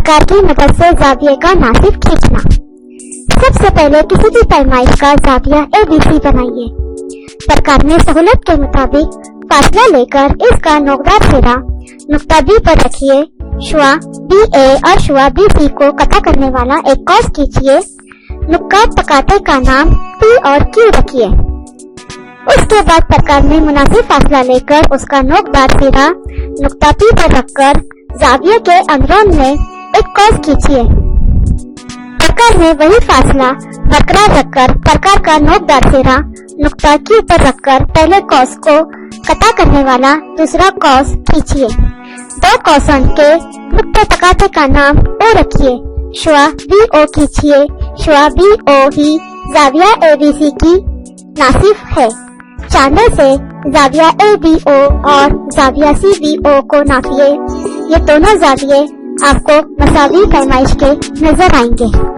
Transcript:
प्रकार की मदद से जाविये का नासिफ खींचना। सबसे पहले किसी भी पैमाइश का जाविया ABC बनाइए। प्रकार में सहूलत के मुताबिक फासला लेकर इसका नोकदार सिरा नुक्ता B पर रखिए। शुआ BA और शुआ BC को कटा करने वाला एक कॉस खींचिए। नुक्कात तकाते का नाम P और Q रखिए। उसके बाद प्रकार में मुनासिब फासला लेकर उसका नोकदार सिरा नुक्ता P पर रखकर जाविये के अंदरून में एक कॉस खींचिए। प्रकार में वही फासला बरकरार रखकर प्रकार का नोकदार सिरा नुक्ता Q पर रखकर पहले कॉस को कटा करने वाला दूसरा कॉस खींचिए। दो कॉसन के नुक्ते तकाते का नाम O रखिए। शुआ BO खींचिए। शुआ BO ही जाविया ABC की नासिफ है। चांदे से जाविया ABO और जाविया CBO को नापिए। ये दोनों जाविये आपको मसावी पैमाइश के नजर आएंगे।